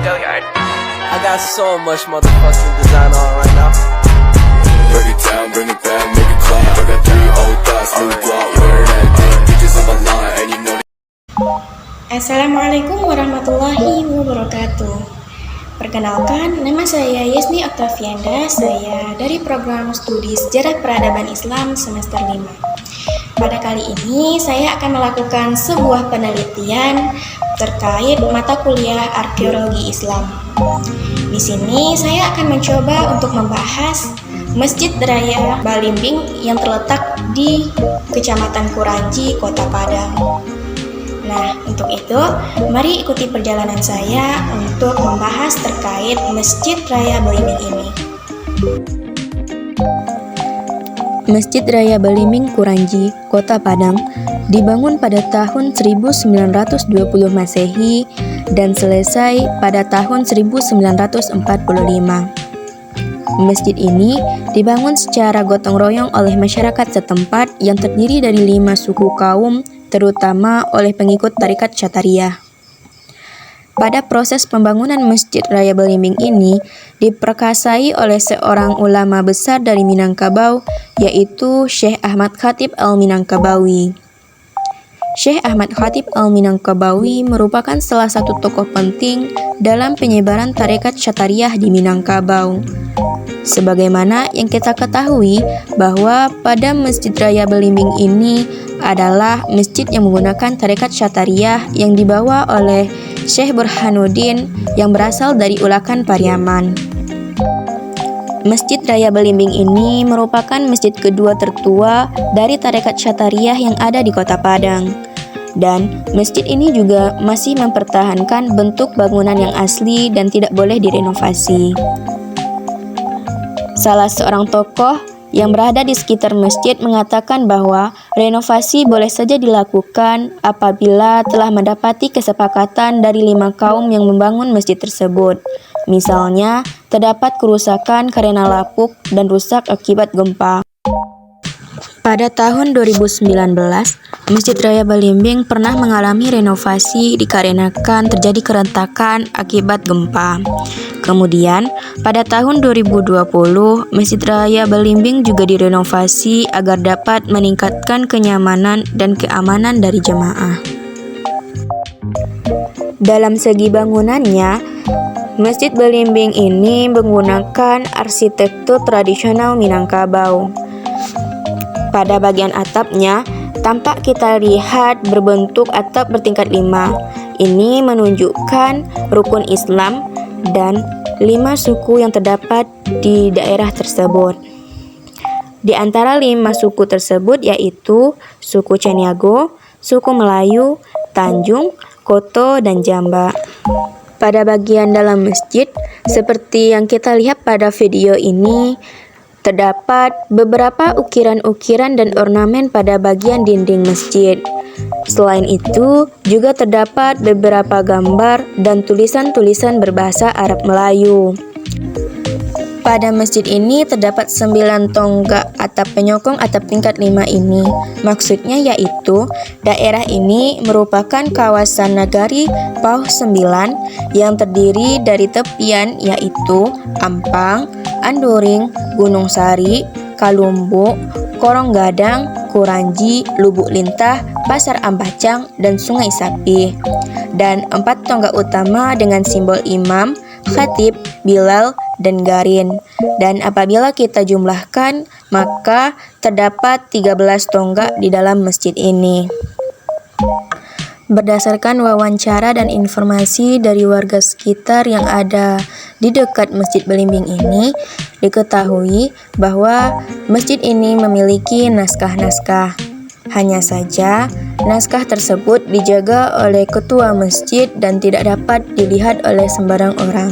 I got so much motherfucking design on right now. Break it down, bring it back, make it clap. I got 3 old thoughts, new guap, wear that thing. Bitches on my line, and you know. Assalamualaikum warahmatullahi wabarakatuh. Perkenalkan, nama saya Yesni Octavianda. Saya dari program studi Sejarah Peradaban Islam semester 5. Pada kali ini saya akan melakukan sebuah penelitian terkait mata kuliah Arkeologi Islam. Di sini saya akan mencoba untuk membahas Masjid Raya Balimbing yang terletak di Kecamatan Kuranji, Kota Padang. Nah, untuk itu, mari ikuti perjalanan saya untuk membahas terkait Masjid Raya Balimbing ini. Masjid Raya Balimbing Kuranji, Kota Padang, dibangun pada tahun 1920 Masehi dan selesai pada tahun 1945. Masjid ini dibangun secara gotong royong oleh masyarakat setempat yang terdiri dari 5 suku kaum, terutama oleh pengikut tarekat Syatariah. Pada proses pembangunan Masjid Raya Balimbing ini diperkasai oleh seorang ulama besar dari Minangkabau, yaitu Syekh Ahmad Khatib Al-Minangkabawi. Syekh Ahmad Khatib Al-Minangkabawi merupakan salah satu tokoh penting dalam penyebaran tarekat Syatariah di Minangkabau. Sebagaimana yang kita ketahui bahwa pada Masjid Raya Balimbing ini adalah masjid yang menggunakan tarekat Syatariah yang dibawa oleh Syekh Burhanuddin yang berasal dari Ulakan Pariaman. Masjid Raya Balimbing ini merupakan masjid kedua tertua dari tarekat Syatariah yang ada di Kota Padang. Dan masjid ini juga masih mempertahankan bentuk bangunan yang asli dan tidak boleh direnovasi. Salah seorang tokoh yang berada di sekitar masjid mengatakan bahwa renovasi boleh saja dilakukan apabila telah mendapati kesepakatan dari 5 kaum yang membangun masjid tersebut. Misalnya, terdapat kerusakan karena lapuk dan rusak akibat gempa. Pada tahun 2019, Masjid Raya Balimbing pernah mengalami renovasi dikarenakan terjadi kerentakan akibat gempa. Kemudian, pada tahun 2020, Masjid Raya Balimbing juga direnovasi agar dapat meningkatkan kenyamanan dan keamanan dari jemaah. Dalam segi bangunannya, Masjid Balimbing ini menggunakan arsitektur tradisional Minangkabau. Pada bagian atapnya, tampak kita lihat berbentuk atap bertingkat 5. Ini menunjukkan rukun Islam dan 5 suku yang terdapat di daerah tersebut. Di antara 5 suku tersebut yaitu suku Caniago, suku Melayu, Tanjung, Koto, dan Jamba. Pada bagian dalam masjid, seperti yang kita lihat pada video ini, terdapat beberapa ukiran-ukiran dan ornamen pada bagian dinding masjid. Selain itu, juga terdapat beberapa gambar dan tulisan-tulisan berbahasa Arab Melayu. Pada masjid ini terdapat 9 tonggak atap penyokong atap tingkat 5 ini. Maksudnya yaitu, daerah ini merupakan kawasan nagari Pauh 9 yang terdiri dari tepian yaitu Ampang, Anduring, Gunung Sari, Kalumbu, Korong Gadang, Kuranji, Lubuk Lintah, Pasar Ambacang, dan Sungai Sapi. Dan 4 tonggak utama dengan simbol imam, khatib, bilal, dan garin. Dan apabila kita jumlahkan, maka terdapat 13 tonggak di dalam masjid ini. Berdasarkan wawancara dan informasi dari warga sekitar yang ada di dekat Masjid Balimbing ini, diketahui bahwa masjid ini memiliki naskah-naskah. Hanya saja, naskah tersebut dijaga oleh ketua masjid dan tidak dapat dilihat oleh sembarang orang.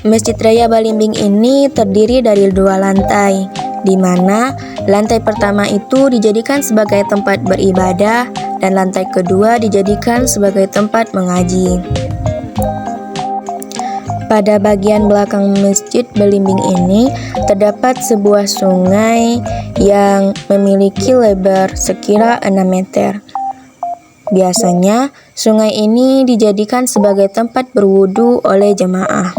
Masjid Raya Balimbing ini terdiri dari 2 lantai, di mana lantai pertama itu dijadikan sebagai tempat beribadah dan lantai kedua dijadikan sebagai tempat mengaji. Pada bagian belakang Masjid Balimbing ini terdapat sebuah sungai yang memiliki lebar sekira 6 meter. Biasanya, sungai ini dijadikan sebagai tempat berwudu oleh jemaah.